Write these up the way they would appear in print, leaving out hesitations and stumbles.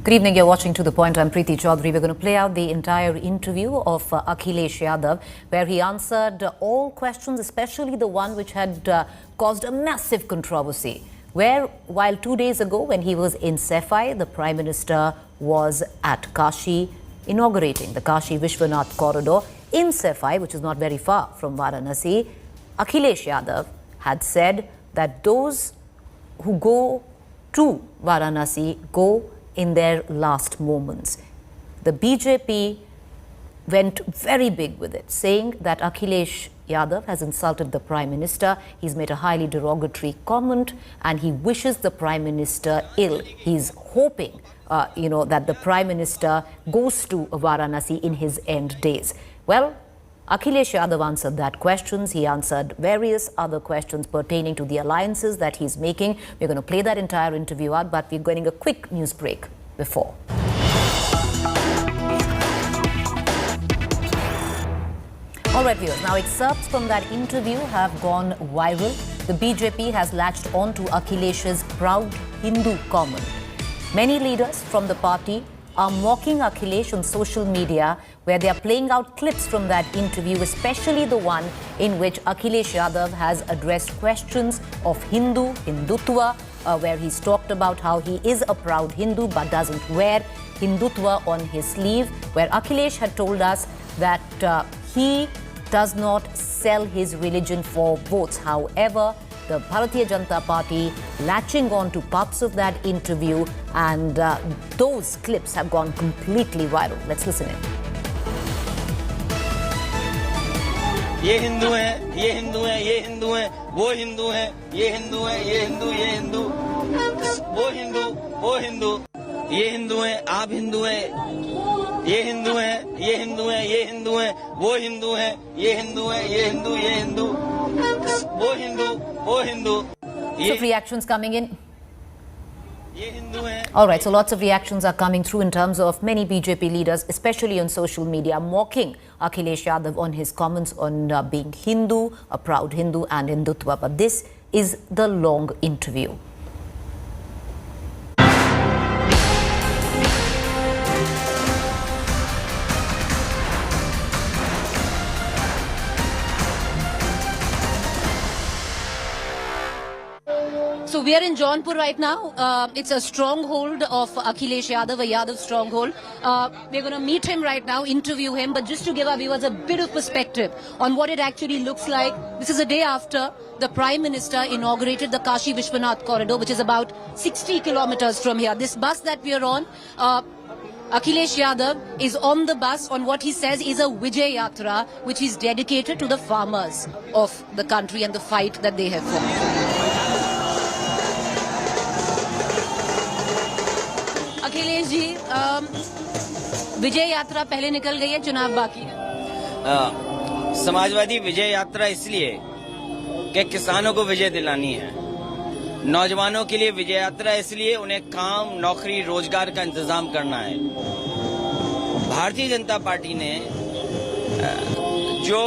Good evening, you're watching To The Point. I'm Preeti Chaudhary. We're going to play out the entire interview of Akhilesh Yadav, where he answered all questions, especially the one which had caused a massive controversy. Where, while 2 days ago, when he was in Saifai, the Prime Minister was at Kashi inaugurating the Kashi Vishwanath corridor in Saifai, which is not very far from Varanasi. Akhilesh Yadav had said that those who go to Varanasi go in their last moments. The BJP went very big with it, saying that Akhilesh Yadav has insulted the Prime Minister. He's made a highly derogatory comment and he wishes the Prime Minister ill. He's hoping, that the Prime Minister goes to Varanasi in his end days. Well, Akhilesh Yadav answered that questions. He answered various other questions pertaining to the alliances that he's making. We're going to play that entire interview out, but we're getting a quick news break before. All right, viewers. Now, excerpts from that interview have gone viral. The BJP has latched on to Akhilesh's proud Hindu comment. Many leaders from the party are mocking Akhilesh on social media, where they are playing out clips from that interview, especially the one in which Akhilesh Yadav has addressed questions of Hindutva, where he's talked about how he is a proud Hindu but doesn't wear Hindutva on his sleeve, where Akhilesh had told us that he does not sell his religion for votes. However, the Bharatiya Janata Party latching on to parts of that interview, and those clips have gone completely viral. Let's listen in. ये हिंदू हैं, ये हिंदू हैं, ये हिंदू हैं, वो हिंदू हैं, ये हिंदू हैं, ये हिंदू, ये हिंदू, वो हिंदू, वो हिंदू, ये हिंदू हैं, आप हिंदू हैं, ये हिंदू हैं, ये हिंदू हैं, ये हिंदू हैं, वो हिंदू हैं, ये हिंदू हैं, ये हिंदू, ये हिंदू, वो हिंदू, वो Hindu. So reactions coming in. All right, so lots of reactions are coming through in terms of many BJP leaders, especially on social media, mocking Akhilesh Yadav on his comments on being Hindu, a proud Hindu and Hindutva. But this is the long interview. So we are in Jaunpur right now. It's a stronghold of Akhilesh Yadav, a Yadav stronghold. We're going to meet him right now, interview him, but just to give our viewers a bit of perspective on what it actually looks like. This is a day after the Prime Minister inaugurated the Kashi Vishwanath corridor, which is about 60 kilometers from here. This bus that we are on, Akhilesh Yadav is on the bus on what he says is a Vijay Yatra, which is dedicated to the farmers of the country and the fight that they have fought. Akhilesh ji, विजय यात्रा पहले निकल गई है, चुनाव बाकी है. समाजवादी विजय यात्रा इसलिए कि किसानों को विजय दिलानी है, नौजवानों के लिए विजय यात्रा इसलिए उन्हें काम, नौकरी, रोजगार का इंतजाम करना है. भारतीय जनता पार्टी ने जो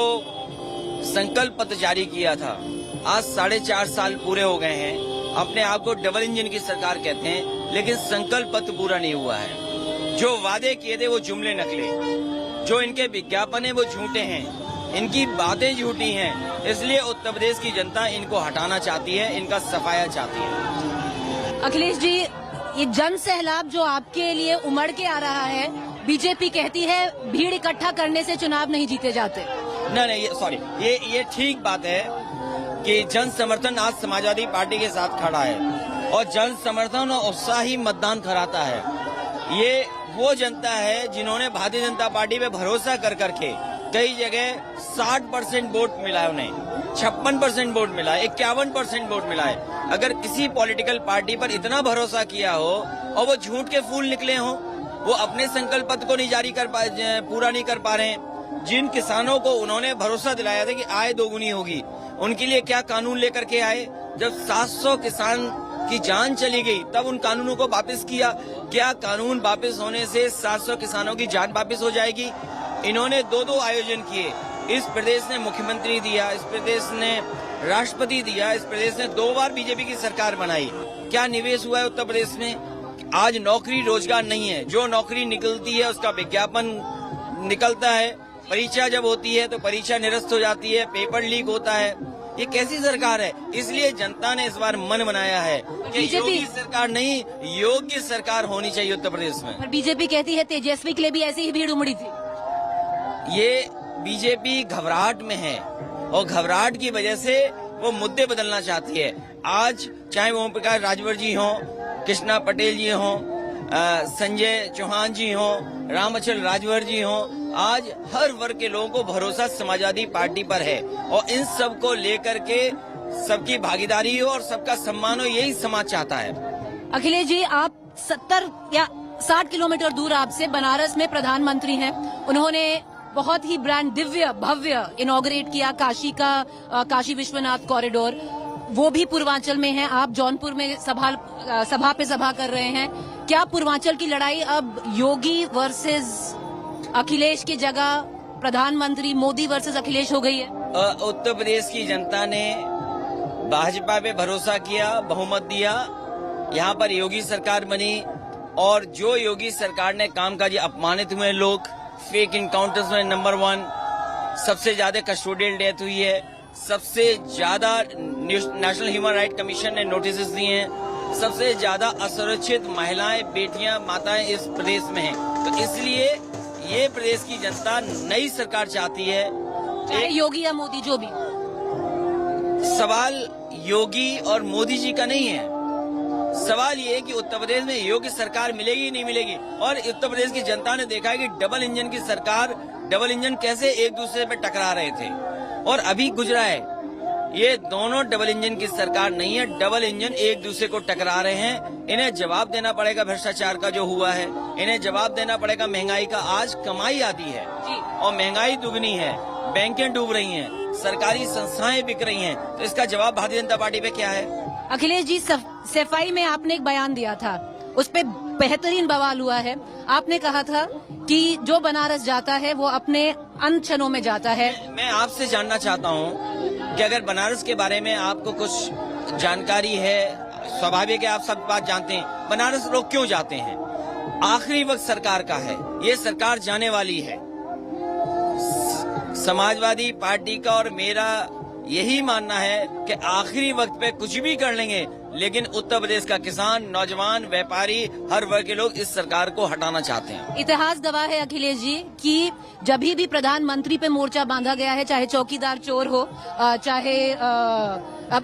संकल्प पत्र जारी किया था, आज 4.5 साल पूरे हो गए हैं. अपने आप को डबल इंजन की सरकार कहते हैं, लेकिन संकल्प पत्र पूरा नहीं हुआ है. जो वादे किए थे वो जुमले नकले, जो इनके विज्ञापन है वो झूठे हैं, इनकी बातें झूठी हैं. इसलिए उत्तर प्रदेश की जनता इनको हटाना चाहती है, इनका सफाया चाहती है. अखिलेश जी, ये जन सैलाब जो आपके लिए उमड़ के आ रहा है, बीजेपी कहती है भीड़ इकट्ठा करने से चुनाव नहीं जीते जाते. नहीं, सॉरी, ये ठीक बात है कि जन समर्थन आज समाजवादी पार्टी के साथ खड़ा है और जन समर्थन और उत्साही मतदान कराता है. ये वो जनता है जिन्होंने भारतीय जनता पार्टी पे भरोसा कर करके कई जगह 60% वोट मिला है, उन्हें 56% वोट मिला है, 51% वोट मिला है. अगर किसी पॉलिटिकल पार्टी पर इतना भरोसा किया हो और वो झूठ के फूल निकले हों, वो अपने संकल्प पत्र को नहीं पूरा नहीं कर पा रहे हैं. जिन किसानों को उन्होंने भरोसा दिलाया था कि आय दोगुनी होगी, उनके लिए क्या कानून लेकर के आए. जब 700 किसान की जान चली गई तब उन कानूनों को वापस किया. क्या कानून वापस होने से 700 किसानों की जान वापस हो जाएगी? इन्होंने 2 आयोजन किए. इस प्रदेश ने मुख्यमंत्री दिया, इस प्रदेश ने राष्ट्रपति दिया, इस प्रदेश ने 2 बार बीजेपी की सरकार बनाई. क्या निवेश हुआ है उत्तर प्रदेश में? आज नौकरी रोजगार नहीं है। जो नौकरी निकलती है उसका विज्ञापन निकलता है, परीक्षा जब होती है तो परीक्षा निरस्त हो जाती है, पेपर लीक होता है। ये कैसी सरकार है? इसलिए जनता ने इस बार मन बनाया है कि योगी सरकार नहीं, योग्य सरकार होनी चाहिए उत्तर प्रदेश में। और बीजेपी कहती है तेजस्वी के लिए भी ऐसी ही भीड़ उमड़ी थी। ये बीजेपी घबराहट में है और घबराहट की वजह से वो मुद्दे बदलना चाहती है। आज चाहे ओम प्रकाश राजभर जी हों, कृष्णा पटेल जी हों, संजय चौहान जी हों, रामअचल राजभर जी हों, आज हर वर्ग के लोगों को भरोसा समाजवादी पार्टी पर है और इन सब को लेकर के सबकी भागीदारी हो और सबका सम्मान हो, यही समाज चाहता है। अखिलेश जी, आप 70 या 60 किलोमीटर दूर आपसे बनारस में प्रधानमंत्री हैं। उन्होंने बहुत ही ब्रांड दिव्य भव्य इनॉग्रेट किया काशी विश्वनाथ कॉरिडोर, वो भी पूर्वांचल में है। आप जौनपुर में सभा पे सभा कर रहे हैं। क्या पूर्वांचल की लड़ाई अब योगी वर्सेस अखिलेश की जगह प्रधानमंत्री मोदी वर्सेस अखिलेश हो गई है? उत्तर प्रदेश की जनता ने भाजपा पे भरोसा किया, बहुमत दिया, यहाँ पर योगी सरकार बनी और जो योगी सरकार ने काम काज अपमानित हुए लोग, फेक इनकाउंटर्स में नंबर 1, सबसे ज्यादा कस्टोडियल डेथ हुई है, सबसे ज्यादा नेशनल ह्यूमन राइट कमीशन ने नोटिस दिए हैं, सबसे ज्यादा असुरक्षित महिलाएं, बेटियां, माताएं इस प्रदेश में हैं। तो इसलिए ये प्रदेश की जनता नई सरकार चाहती है, चाहे योगी या मोदी जो भी। सवाल योगी और मोदी जी का नहीं है, सवाल ये है कि उत्तर प्रदेश में योग्य सरकार मिलेगी नहीं मिलेगी। और उत्तर प्रदेश की जनता ने देखा है कि डबल इंजन की सरकार, डबल इंजन कैसे एक दूसरे पे टकरा रहे थे और अभी गुजरा है। ये दोनों डबल इंजन की सरकार नहीं है, डबल इंजन एक दूसरे को टकरा रहे हैं। इन्हें जवाब देना पड़ेगा भ्रष्टाचार का जो हुआ है, इन्हें जवाब देना पड़ेगा महंगाई का। आज कमाई आती है और महंगाई दुगनी है, बैंकें डूब रही हैं, सरकारी संस्थाएं बिक रही हैं, तो इसका जवाब भारतीय जनता पार्टी पे क्या है? अखिलेश जी, सफाई में आपने एक बयान दिया था, उस पे बेहतरीन बवाल हुआ है। आपने कहा था कि जो बनारस जाता है वो अपने अंत क्षणों में जाता है। मैं आपसे जानना चाहता हूं कि अगर बनारस के बारे में आपको कुछ जानकारी है, स्वाभाविक है आप सब बात जानते हैं, बनारस लोग क्यों जाते हैं? आखिरी वक्त सरकार का है, ये सरकार जाने वाली है। समाजवादी पार्टी का और मेरा यही मानना है कि आखिरी वक्त पे कुछ भी कर लेंगे, लेकिन उत्तर प्रदेश का किसान, नौजवान, व्यापारी, हर वर्ग के लोग इस सरकार को हटाना चाहते हैं। इतिहास गवाह है अखिलेश जी कि जब भी प्रधानमंत्री पे मोर्चा बांधा गया है, चाहे चौकीदार चोर हो, चाहे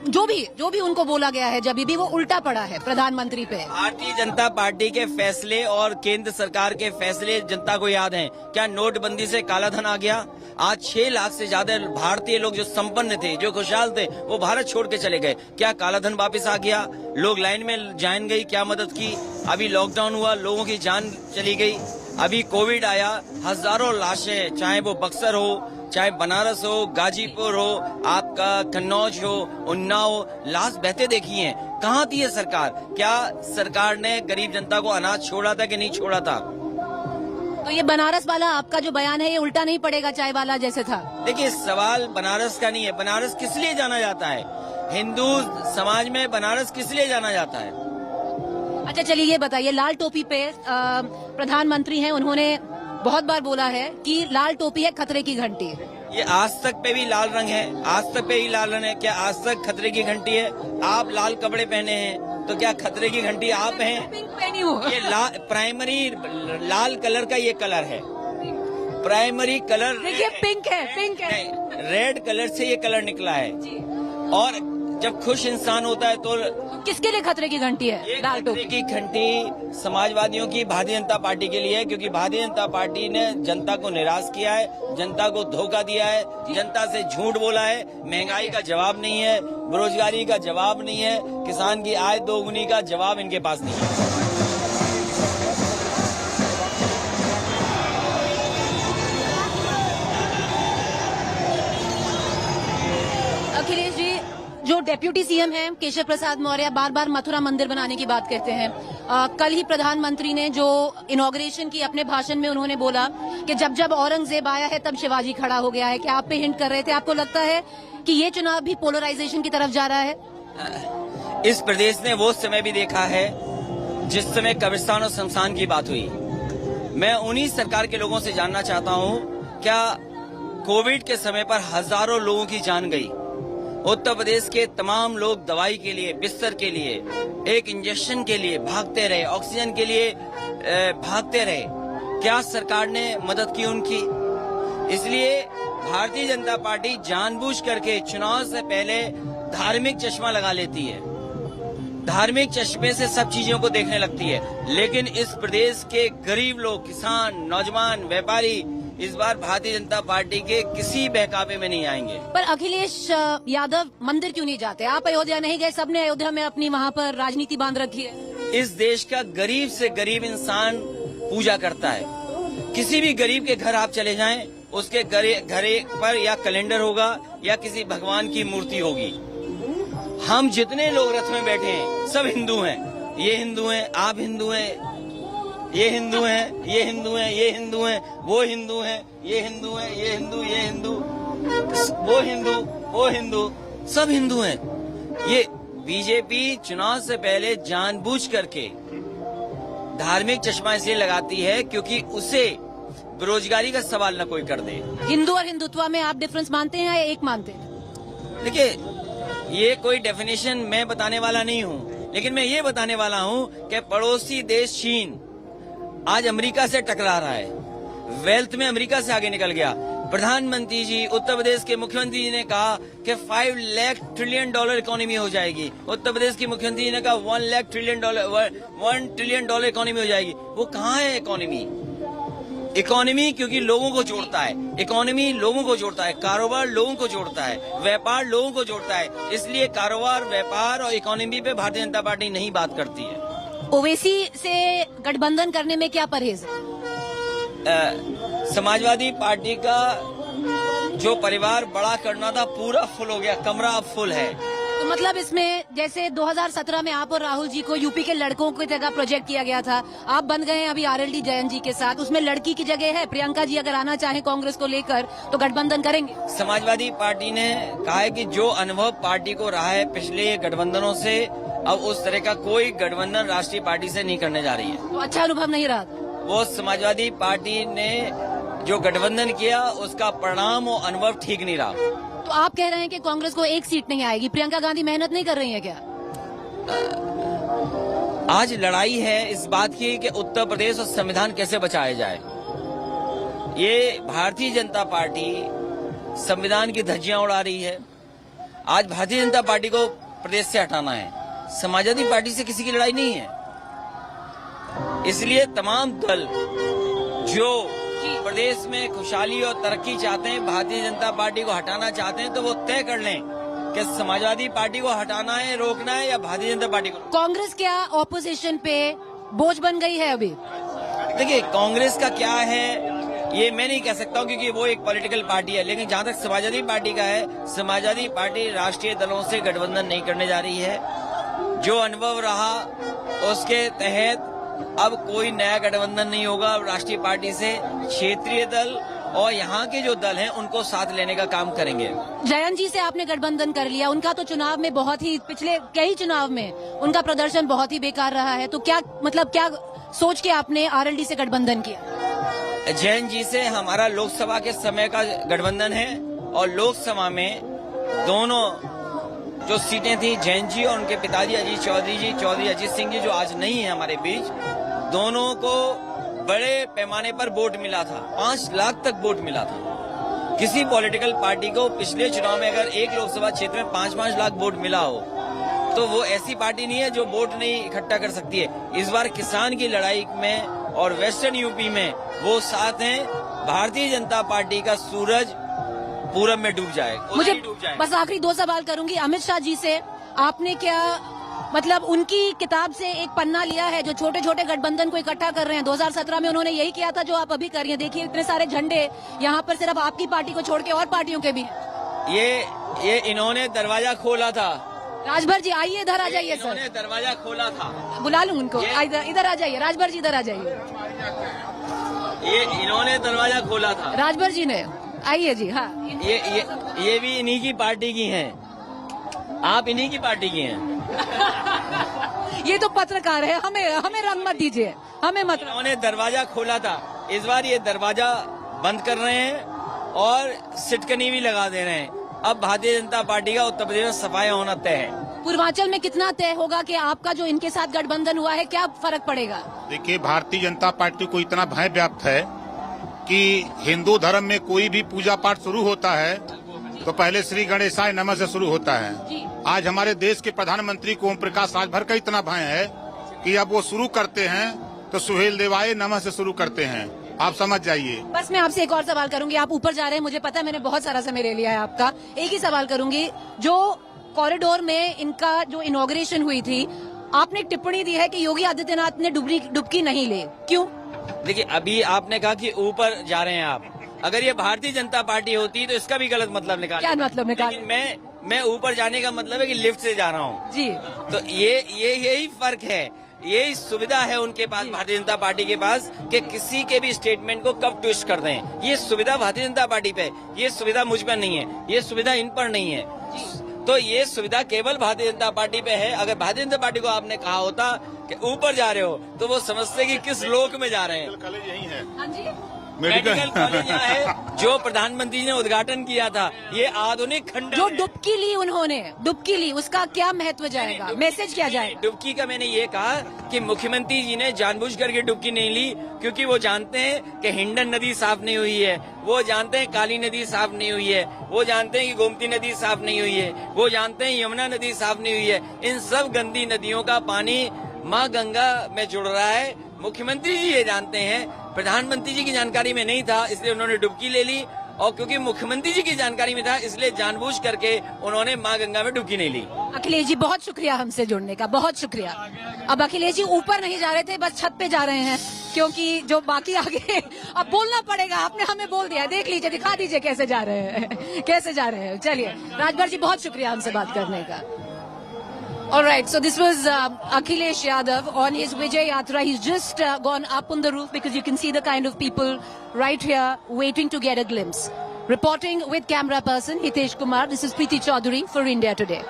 जो भी उनको बोला गया है, जब भी वो उल्टा पड़ा है प्रधानमंत्री पे। भारतीय जनता पार्टी के फैसले और केंद्र सरकार के फैसले जनता को याद हैं। क्या नोटबंदी से काला धन आ गया? आज 6 लाख से ज्यादा भारतीय लोग जो संपन्न थे, जो खुशहाल थे, वो भारत छोड़ के चले गए। क्या काला धन वापिस आ गया? लोग लाइन में जान गई, क्या मदद की? अभी लॉकडाउन हुआ, लोगों की जान चली गई। अभी कोविड आया, हजारों लाशें, चाहे वो बक्सर हो, चाहे बनारस हो, गाजीपुर हो, आपका कन्नौज हो, उन्नाव हो, लाश बहते देखी हैं। कहाँ थी ये सरकार? क्या सरकार ने गरीब जनता को अनाज छोड़ा था कि नहीं छोड़ा था? तो ये बनारस वाला आपका जो बयान है ये उल्टा नहीं पड़ेगा चाय वाला जैसे था? देखिए, सवाल बनारस का नहीं है। बनारस किस लिए जाना जाता है? हिंदू समाज में बनारस किस लिए जाना जाता है? अच्छा, चलिए ये बताइए, लाल टोपी पे प्रधानमंत्री हैं, उन्होंने बहुत बार बोला है कि लाल टोपी है खतरे की घंटी। ये आज तक पे भी लाल रंग है, आज तक पे ही लाल रंग है। क्या आज तक खतरे की घंटी है? आप लाल कपड़े पहने हैं तो क्या खतरे की घंटी आप हैं? पिंक पहनी हूँ। ये प्राइमरी लाल कलर का ये कलर है, प्राइमरी कलर। देखिए, पिंक है, पिंक है। रेड कलर से ये कलर निकला है। और जब खुश इंसान होता है तो किसके लिए खतरे की घंटी है लाल टोपी? की घंटी समाजवादियों की, भारतीय जनता पार्टी के लिए है, क्योंकि भारतीय जनता पार्टी ने जनता को निराश किया है, जनता को धोखा दिया है, जनता से झूठ बोला है। महंगाई का जवाब नहीं है, बेरोजगारी का जवाब नहीं है, किसान की आय दोगुनी का जवाब इनके पास नहीं है। अखिलेश जी, जो डेप्यूटी सीएम हैं केशव प्रसाद मौर्य बार बार मथुरा मंदिर बनाने की बात कहते हैं। कल ही प्रधानमंत्री ने जो इनॉग्रेशन की अपने भाषण में उन्होंने बोला कि जब जब औरंगजेब आया है तब शिवाजी खड़ा हो गया है। क्या आप पे हिंट कर रहे थे? आपको लगता है कि ये चुनाव भी पोलराइजेशन की तरफ जा रहा है? इस प्रदेश ने वो समय भी देखा है जिस समय कब्रिस्तान और शमशान की बात हुई, मैं उन्हीं सरकार के लोगों से जानना चाहता हूं, क्या कोविड के समय पर हजारों लोगों की जान गई? उत्तर प्रदेश के तमाम लोग दवाई के लिए, बिस्तर के लिए, एक इंजेक्शन के लिए भागते रहे, ऑक्सीजन के लिए भागते रहे। क्या सरकार ने मदद की उनकी? इसलिए भारतीय जनता पार्टी जानबूझ करके चुनाव से पहले धार्मिक चश्मा लगा लेती है, धार्मिक चश्मे से सब चीजों को देखने लगती है। लेकिन इस प्रदेश के गरीब लोग, किसान, नौजवान, व्यापारी इस बार भारतीय जनता पार्टी के किसी बहकावे में नहीं आएंगे। पर अखिलेश यादव मंदिर क्यों नहीं जाते? आप अयोध्या नहीं गए, सबने अयोध्या में अपनी वहाँ पर राजनीति बांध रखी है। इस देश का गरीब से गरीब इंसान पूजा करता है। किसी भी गरीब के घर आप चले जाएं, उसके घरे पर या कैलेंडर होगा या किसी भगवान की मूर्ति होगी। हम जितने लोग रथ में बैठे हैं सब हिंदू हैं। ये हिंदू हैं, आप हिंदू हैं, ये हिंदू हैं, ये हिंदू हैं, ये हिंदू हैं, वो हिंदू हैं, ये हिंदू हैं, ये हिंदू, ये हिंदू, वो हिंदू, वो हिंदू, सब हिंदू हैं। ये बीजेपी चुनाव से पहले जानबूझ करके धार्मिक चश्मा इसलिए लगाती है क्योंकि उसे बेरोजगारी का सवाल न कोई कर दे। हिंदू और हिंदुत्व में आप डिफरेंस मानते हैं या एक मानते हैं? देखिए, ये कोई डेफिनेशन मैं बताने वाला नहीं हूँ, लेकिन मैं ये बताने वाला हूँ कि पड़ोसी देश चीन आज अमेरिका से टकरा रहा है, वेल्थ में अमेरिका से आगे निकल गया। प्रधानमंत्री जी, उत्तर प्रदेश के मुख्यमंत्री जी ने कहा कि 5 लाख ट्रिलियन डॉलर इकोनॉमी हो जाएगी। उत्तर प्रदेश की मुख्यमंत्री जी ने कहा 1 lakh trillion dollar, 1 trillion dollar economy हो जाएगी। वो कहाँ है इकोनॉमी? इकोनॉमी क्योंकि लोगों को जोड़ता है, इकोनॉमी लोगों को जोड़ता है, कारोबार लोगों को जोड़ता है, व्यापार लोगों को जोड़ता है। इसलिए कारोबार, व्यापार और इकोनॉमी पे भारतीय जनता पार्टी नहीं बात करती है। ओवैसी से गठबंधन करने में क्या परहेज है? समाजवादी पार्टी का जो परिवार बड़ा करना था पूरा फुल हो गया, कमरा अब फुल है। तो मतलब इसमें जैसे 2017 में आप और राहुल जी को यूपी के लड़कों की जगह प्रोजेक्ट किया गया था, आप बन गए हैं अभी आरएलडी जयंत जी के साथ, उसमें लड़की की जगह है। प्रियंका जी अगर आना चाहे कांग्रेस को लेकर तो गठबंधन करेंगे? समाजवादी पार्टी ने कहा है कि जो अनुभव पार्टी को रहा है पिछले गठबंधनों से, अब उस तरह का कोई गठबंधन राष्ट्रीय पार्टी से नहीं करने जा रही है। तो अच्छा अनुभव नहीं रहा? वो समाजवादी पार्टी ने जो गठबंधन किया उसका परिणाम और अनुभव ठीक नहीं रहा। तो आप कह रहे हैं कि कांग्रेस को एक सीट नहीं आएगी। प्रियंका गांधी मेहनत नहीं कर रही है क्या? आज लड़ाई है इस बात की कि उत्तर प्रदेश और संविधान कैसे बचाया जाए। ये भारतीय जनता पार्टी संविधान की धज्जियां उड़ा रही है। आज भारतीय जनता पार्टी को प्रदेश से हटाना है, समाजवादी पार्टी से किसी की लड़ाई नहीं है। इसलिए तमाम दल जो प्रदेश में खुशहाली और तरक्की चाहते हैं, भारतीय जनता पार्टी को हटाना चाहते हैं, तो वो तय कर लें कि समाजवादी पार्टी को हटाना है, रोकना है या भारतीय जनता पार्टी को। कांग्रेस क्या ऑपोजिशन पे बोझ बन गई है अभी? देखिए, कांग्रेस का क्या है ये मैं नहीं कह सकता हूँ क्योंकि वो एक पॉलिटिकल पार्टी है। लेकिन जहाँ तक समाजवादी पार्टी का है, समाजवादी पार्टी राष्ट्रीय दलों से गठबंधन नहीं करने जा रही है। जो अनुभव रहा उसके तहत अब कोई नया गठबंधन नहीं होगा राष्ट्रीय पार्टी से। क्षेत्रीय दल और यहाँ के जो दल हैं उनको साथ लेने का काम करेंगे। जयंत जी से आपने गठबंधन कर लिया, उनका तो चुनाव में बहुत ही, पिछले कई चुनाव में उनका प्रदर्शन बहुत ही बेकार रहा है, तो क्या मतलब क्या सोच के आपने आरएलडी से गठबंधन किया? जयंत जी से हमारा लोकसभा के समय का गठबंधन है और लोकसभा में दोनों जो सीटें थी, जयंत जी और उनके पिताजी अजीत चौधरी जी, चौधरी अजीत सिंह जी जो आज नहीं है हमारे बीच, दोनों को बड़े पैमाने पर वोट मिला था। 5 लाख तक वोट मिला था। किसी पॉलिटिकल पार्टी को पिछले चुनाव में अगर एक लोकसभा क्षेत्र में 5-5 लाख वोट मिला हो तो वो ऐसी पार्टी नहीं है जो वोट नहीं इकट्ठा कर सकती है। इस बार किसान की लड़ाई में और वेस्टर्न यूपी में वो साथ हैं। भारतीय जनता पार्टी का सूरज पूरब में डूब जाए, मुझे बस आखिरी 2 सवाल करूंगी। अमित शाह जी से आपने क्या मतलब उनकी किताब से एक पन्ना लिया है जो छोटे छोटे गठबंधन को इकट्ठा कर रहे हैं? 2017 में उन्होंने यही किया था जो आप अभी कर रही हैं। देखिए इतने सारे झंडे यहाँ पर सिर्फ आपकी पार्टी को छोड़ के और पार्टियों के भी। ये इन्होंने दरवाजा खोला था। राजभर जी आइए, इधर आ जाइए सर। इन्होंने दरवाजा खोला था। बुला लूं उनको, इधर आ जाइए। राजभर जी इधर आ जाइए। ये इन्होंने दरवाजा खोला था, राजभर जी ने। आइए जी। हाँ, ये भी इन्हीं की पार्टी की हैं। आप इन्हीं की पार्टी की हैं। ये तो पत्रकार है, हमें रंग मत दीजिए, हमें मत। उन्होंने दरवाजा खोला था, इस बार ये दरवाजा बंद कर रहे हैं और सिटकनी भी लगा दे रहे हैं। अब भारतीय जनता पार्टी का उत्तर प्रदेश में सफाया होना तय है। पूर्वांचल में कितना तय होगा कि आपका जो इनके साथ गठबंधन हुआ है, क्या फर्क पड़ेगा? देखिए, भारतीय जनता पार्टी को इतना भय व्याप्त है कि हिंदू धर्म में कोई भी पूजा पाठ शुरू होता है तो पहले श्री गणेशाय नमः से शुरू होता है। आज हमारे देश के प्रधानमंत्री को ओम प्रकाश राजभर का इतना भय है कि अब वो शुरू करते हैं तो सुहेल देवाय नमः से शुरू करते हैं। आप समझ जाइए। बस मैं आपसे एक और सवाल करूंगी, आप ऊपर जा रहे हैं, मुझे पता है, मैंने बहुत सारा समय ले लिया है आपका। एक ही सवाल करूंगी, जो कॉरिडोर में इनका जो इनॉग्रेशन हुई थी, आपने एक टिप्पणी दी है कि योगी आदित्यनाथ ने डुबकी नहीं ली, क्यों? देखिए, अभी आपने कहा कि ऊपर जा रहे हैं आप, अगर ये भारतीय जनता पार्टी होती तो इसका भी गलत मतलब निकाल। क्या मतलब निकाल? मैं ऊपर जाने का मतलब है कि लिफ्ट से जा रहा हूँ जी। तो यही फर्क है, यही सुविधा है उनके पास, भारतीय जनता पार्टी के पास, कि किसी के भी स्टेटमेंट को कब ट्विस्ट कर दें। ये सुविधा भारतीय जनता पार्टी पे, ये सुविधा मुझ पर नहीं है, ये सुविधा इन पर नहीं है। तो ये सुविधा केवल भारतीय जनता पार्टी पे है। अगर भारतीय जनता पार्टी को आपने कहा होता कि ऊपर जा रहे हो तो वो समझते कि किस लोक में जा रहे हैं। कॉलेज यही है, हाँ जी, मेडिकल कॉलेज यहाँ है जो प्रधानमंत्री ने उद्घाटन किया था। ये आधुनिक खंड जो डुबकी ली उन्होंने, डुबकी ली, उसका क्या महत्व जाएगा, मैसेज क्या जाएगा? डुबकी का मैंने ये कहा कि मुख्यमंत्री जी ने जानबूझ करके डुबकी नहीं ली, क्योंकि वो जानते हैं कि हिंडन नदी साफ नहीं हुई है, वो जानते हैं काली नदी साफ नहीं हुई है, वो जानते हैं कि गोमती नदी साफ नहीं हुई है, वो जानते हैं यमुना नदी साफ नहीं हुई है। इन सब गंदी नदियों का पानी माँ गंगा में जुड़ रहा है। मुख्यमंत्री जी ये जानते हैं, प्रधानमंत्री जी की जानकारी में नहीं था, इसलिए उन्होंने डुबकी ले ली, और क्योंकि मुख्यमंत्री जी की जानकारी में था, इसलिए जानबूझ करके उन्होंने माँ गंगा में डुबकी नहीं ली। अखिलेश जी, बहुत शुक्रिया हमसे जुड़ने का, बहुत शुक्रिया। अब अखिलेश जी ऊपर नहीं जा रहे थे, बस छत पे जा रहे हैं, क्योंकि जो बाकी आगे अब बोलना पड़ेगा। आपने हमें बोल दिया, देख लीजिए, दिखा दीजिए कैसे जा रहे हैं, कैसे जा रहे हैं। चलिए राजभर जी, बहुत शुक्रिया हमसे बात करने का। All right, so this was Akhilesh Yadav on his Vijay Yatra. He's just gone up on the roof because you can see the kind of people right here waiting to get a glimpse. Reporting with camera person Hitesh Kumar, this is Preeti Chaudhary for India Today.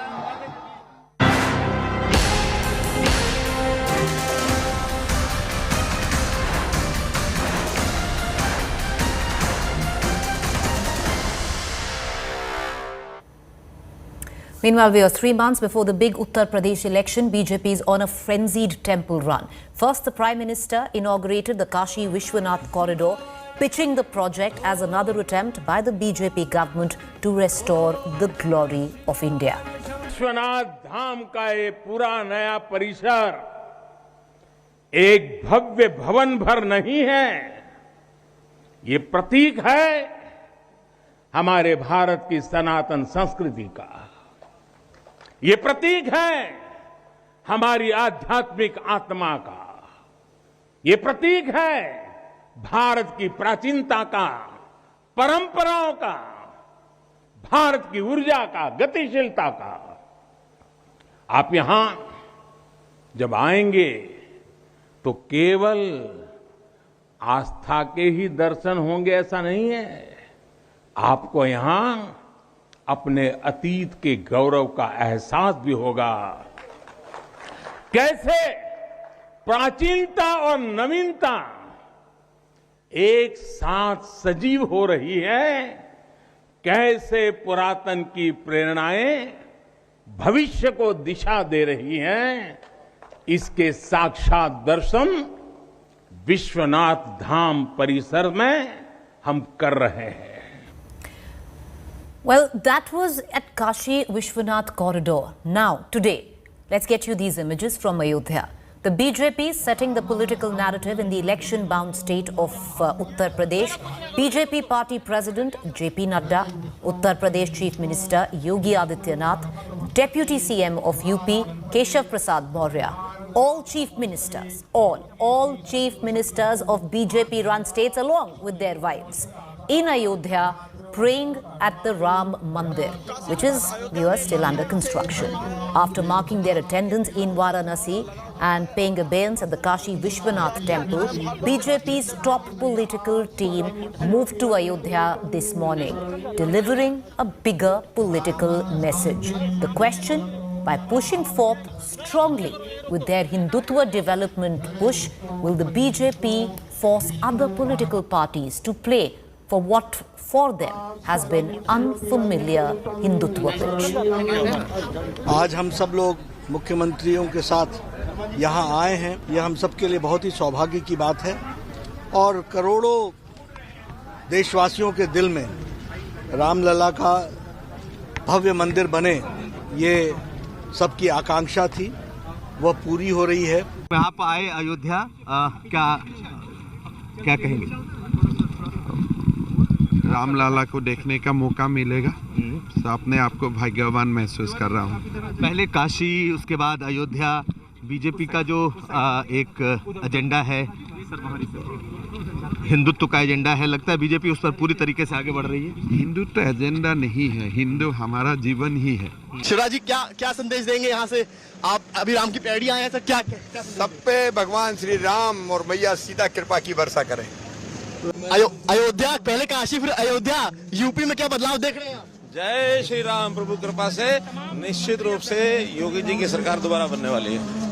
Meanwhile, we are 3 months before the big Uttar Pradesh election. BJP is on a frenzied temple run. First, the Prime Minister inaugurated the Kashi Vishwanath corridor, pitching the project as another attempt by the BJP government to restore the glory of India. Vishwanath Dham का ये पूरा नया परिसर एक भव्य भवन भर नहीं है, ये प्रतीक है हमारे भारत की सनातन संस्कृति का। ये प्रतीक है हमारी आध्यात्मिक आत्मा का। ये प्रतीक है भारत की प्राचीनता का, परंपराओं का, भारत की ऊर्जा का, गतिशीलता का। आप यहां जब आएंगे तो केवल आस्था के ही दर्शन होंगे ऐसा नहीं है, आपको यहां अपने अतीत के गौरव का एहसास भी होगा। कैसे प्राचीनता और नवीनता एक साथ सजीव हो रही है, कैसे पुरातन की प्रेरणाएं भविष्य को दिशा दे रही हैं, इसके साक्षात दर्शन विश्वनाथ धाम परिसर में हम कर रहे हैं। Well, that was at Kashi Vishwanath corridor. Now, today, let's get you these images from Ayodhya. The BJP is setting the political narrative in the election-bound state of Uttar Pradesh. BJP party president JP Nadda, Uttar Pradesh Chief Minister Yogi Adityanath, Deputy CM of UP Keshav Prasad Maurya, all chief ministers, all chief ministers of BJP-run states along with their wives in Ayodhya, praying at the Ram Mandir, which is still under construction. After marking their attendance in Varanasi and paying obeisance at the Kashi Vishwanath temple, BJP's top political team moved to Ayodhya this morning, delivering a bigger political message. The question, by pushing forth strongly with their Hindutva development push. Will the BJP force other political parties to play for what for them has been unfamiliar Hindutva pitch? आज हम सब लोग मुख्यमंत्रियों के साथ यहाँ आए हैं, यह हम सब के लिए बहुत ही सौभाग्य की बात है और करोड़ों देशवासियों के दिल में रामलला का भव्य मंदिर बने, ये सबकी आकांक्षा थी, वह पूरी हो रही है। आप आए अयोध्या, क्या कहेंगे? रामलला को देखने का मौका मिलेगा तो अपने आप को भाग्यवान महसूस कर रहा हूँ। पहले काशी, उसके बाद अयोध्या। बीजेपी का जो एक एजेंडा है, हिंदुत्व का एजेंडा है, लगता है बीजेपी उस पर पूरी तरीके से आगे बढ़ रही है। हिंदुत्व एजेंडा नहीं है, हिंदू हमारा जीवन ही है। शिवराज जी क्या संदेश देंगे यहाँ से? आप अभी राम की पैड़ी आए हैं सर, क्या सब पे भगवान श्री राम और मैया सीता कृपा की वर्षा करें। अयोध्या, पहले काशी फिर अयोध्या, यूपी में क्या बदलाव देख रहे हैं आप? जय श्री राम, प्रभु कृपा से निश्चित रूप से योगी जी की सरकार दोबारा बनने वाली है।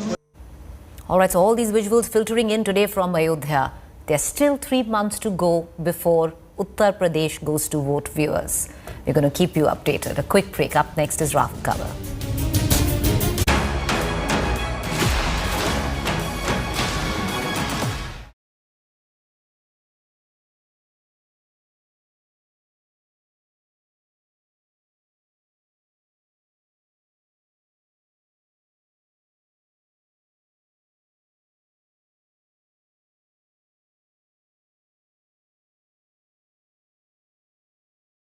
All right, so all these visuals filtering in today from Ayodhya. There's still 3 months to go before Uttar Pradesh goes to vote, viewers. We're going to keep you updated. A quick break. Up next is Rahul Kaur.